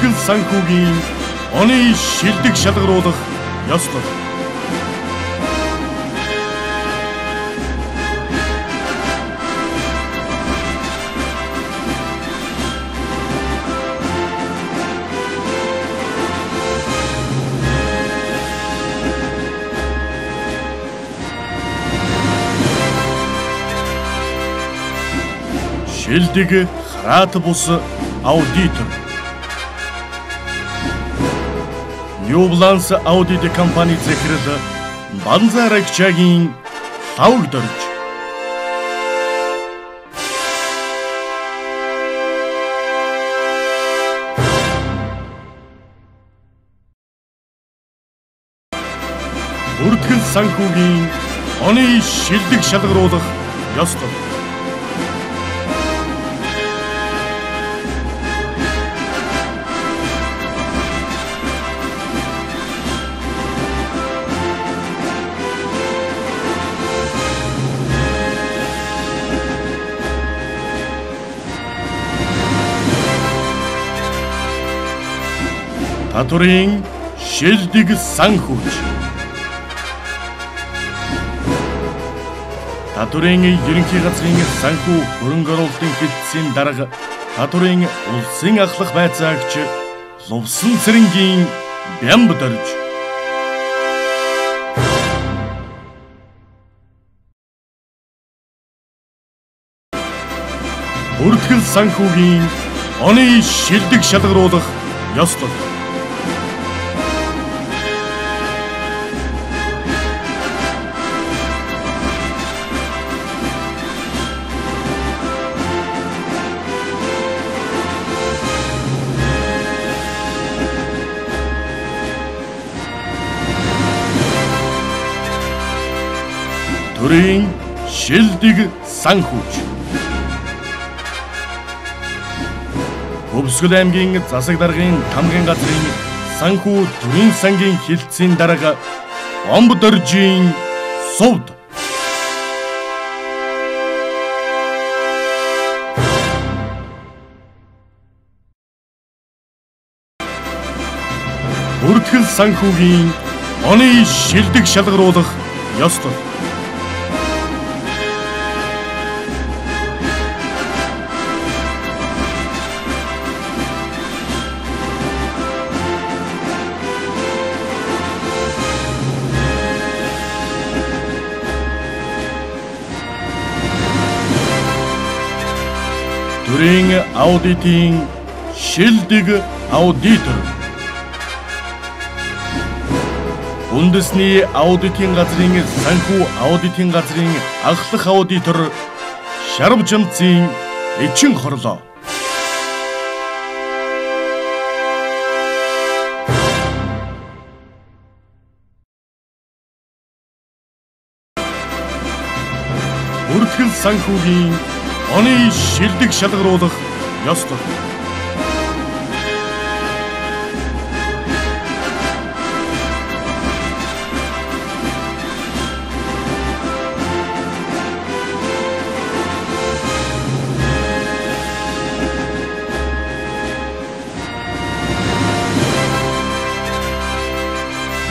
Бүртгэл санхүүгийн оны шилдэг шалгаруулах ёслол. Шилдэг хараат бус аудитор. New Balance аудит компани захирал Банзарагчагийн лавг дөрж. Бүртгэл санхүүгийн оны шилдэг шалгаруулах ёслол. Татварын шилдэг санхүүж. Татварын ерөнхий газрын санхүү хөрөнгө оруулалтын хэлтсийн дарга татварын улсын ахлах байцаагч Лувсан Цэрэнгийн бямб дөрж. Бүртгэл санхүүгийн оны шилдэг шалгаруулах ёслол. Төрийн шилдэг санхүүж. Өвсгөл аймгийн засаг даргын тамгын газрын санхүү төрийн сангийн хэлтсийн дарга Омб дөржийн сувд. Бүртгэл санхүүгийн оны шилдэг шалгаруулах ёслол. Төрийн аудитын шилдэг аудитор. Үндэсний аудитын газрын санхүү аудитын газрын ахлах аудитор Шарвжамцын Эчин хорлоо. Бүртгэл санхүүгийн оны шилдэг шалгаруулах ёслол.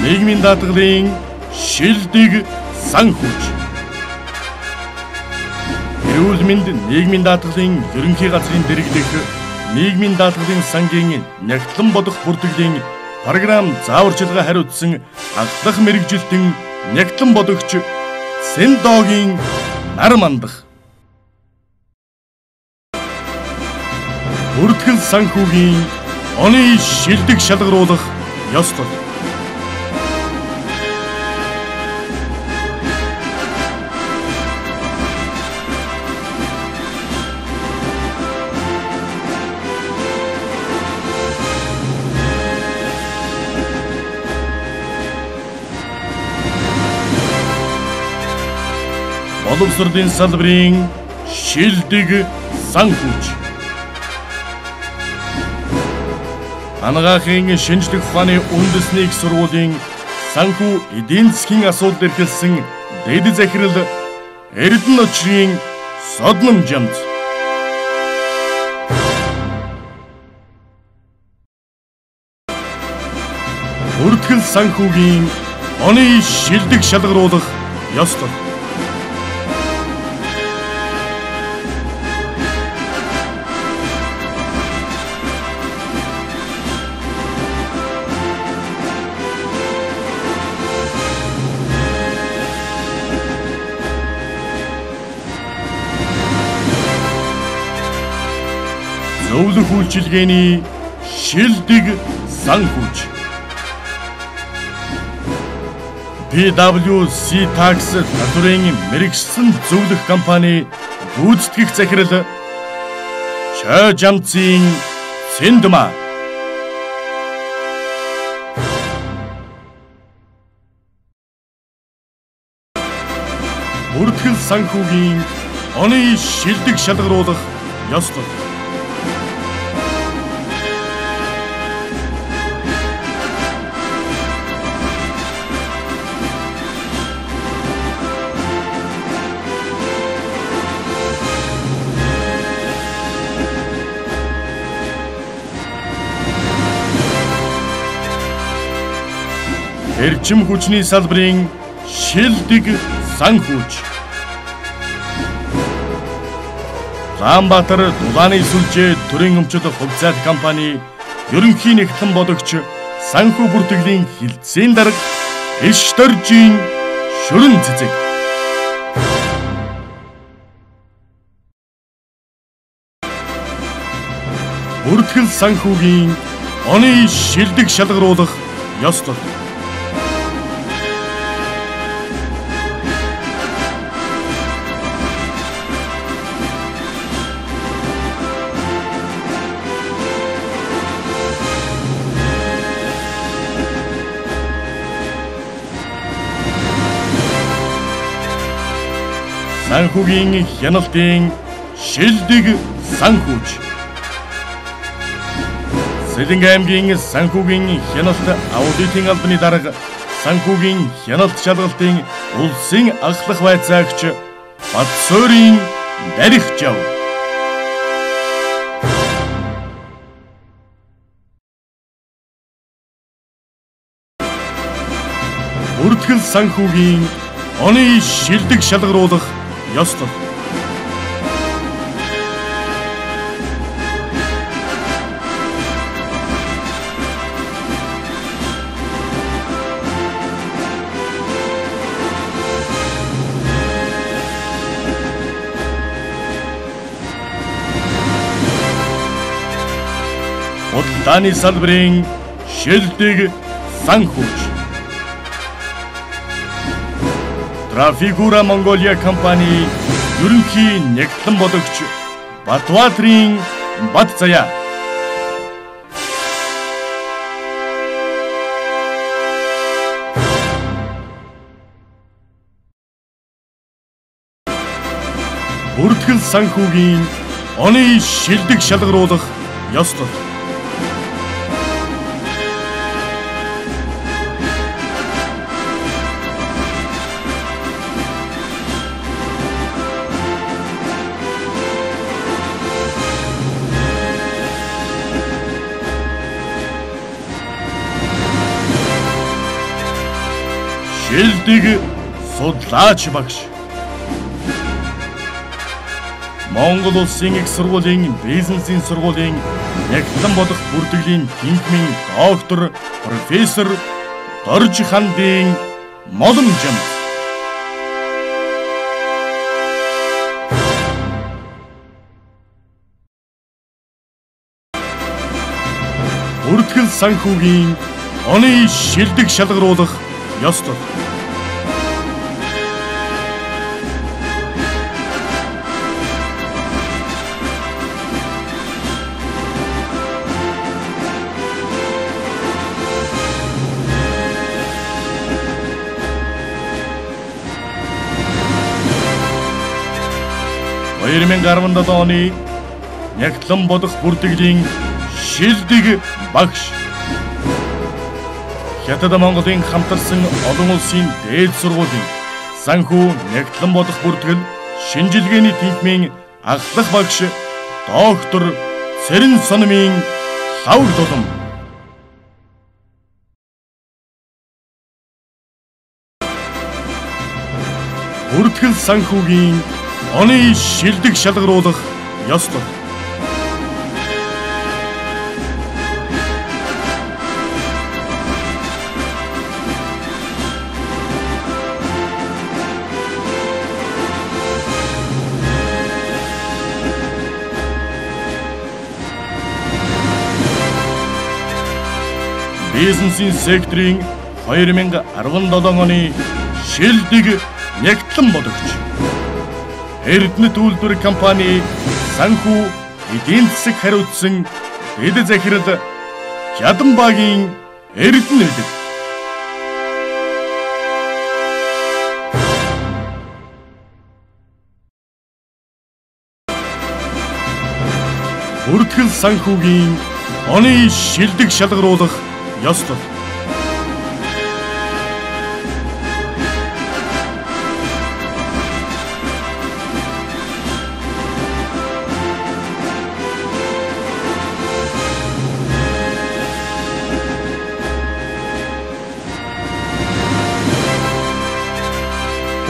Нийгмийн даатгалын шилдэг санхүүж. Эрүүл мэнд нийгмийн даатгалын ерөнхий газрын дэргэдэх нийгмийн даатгалын сангийн нягтлан бодох бүртгэлийн програм зааварчилгаа хариуцсан ахлах мэрэгжилтэн нягтлан бодогч Сэндогийн нар мандах. Бүртгэл санхүүгийн оны шилдэг шалгаруулах ёслол. Боловсролын салбарын шилдэг санхүүж. Анагаахын шинжлэх ухааны үндэсний их сургуулийн санхүү эдийн засгийн асуудал эрхэлсэн дэд захирал Эрдэнэ очрын Содномжамц. Бүртгэл санхүүгийн оны шилдэг шалгаруулах ёслол. Зөвлөх үйлчилгээний шилдэг санхүүж. PwC Tax татврын мэргэжсэн зөвлөх компани гүйцэтгэх захирал Чжамцын Сэндма. Бүртгэл санхүүгийн оны шилдэг шалгаруулах ёслол. Эрчим хүчний салбарын шилдэг санхүүж. Ганбаатар дулааны сүлжээ төрийн өмчит хувьцаат компани ерөнхий нэгтлэн бодогч санхүү бүртгэлийн хилцээний дарга Эшторжийн шүрэн цэцэг. Бүртгэл санхүүгийн оны шилдэг шалгаруулах ёслол. Санхүүгийн хяналтын шилдэг санхүүж. Сэлэнгэ аймгийн санхүүгийн хяналт аудитын албаны дарга санхүүгийн хяналт шалгалтын улсын ахлах байцаагч Батсойрын Дарихжав. Бүртгэл санхүүгийн оны шилдэг шалгаруулах ёслол. Худалдааны салбарын шилдэг санхүүж. Трафигура Монголия компани ерөнхий нэгтлэн бодогч Батбаатрын Батзая. Бүртгэл санхүүгийн оны шилдэг шалгаруулах ёслол. Шилдэг судлаач багш. Монгол Улсын их сургуулийн бизнесийн сургуулийн нэгтлэн бодох бүртгэлийн тэнхимийн доктор профессор Дорж Хандын Моломжин. Бүртгэл санхүүгийн оны шилдэг шалгаруулах ёслол. (2017 оны нэгтлэн бодох бүртгэлийн шилдэг багш. Хятад Монголын хамтарсан олон улсын дээд сургуулийн санхүү нэгтлэн бодох бүртгэл шинжилгээний тэнхимийн ахлах багш доктор Цэрэн Сономын лавр дулам. бүртгэл санхүүгийн оны шилдэг шалгаруулах ёслол. Бизнесийн секторын 2017 оны шилдэг нягтлан бодогч. Эрдэнэт үйлдвэр компани санхүү эдийн засаг хариуцсан дэд захирал Жаданбаагийн Эрдэнэт. Бүртгэл санхүүгийн оны шилдэг шалгаруулах ёслол.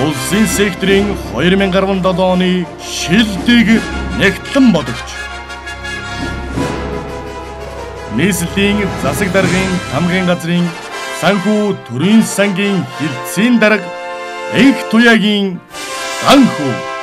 Улсын секторын 2017 оны шилдэг нягтлан бодогч. Нийслэлийн засаг даргын хамгаалын газрын санхүү төрийн сангийн хилцээний дарга Энх Туяагийн Ганхүү.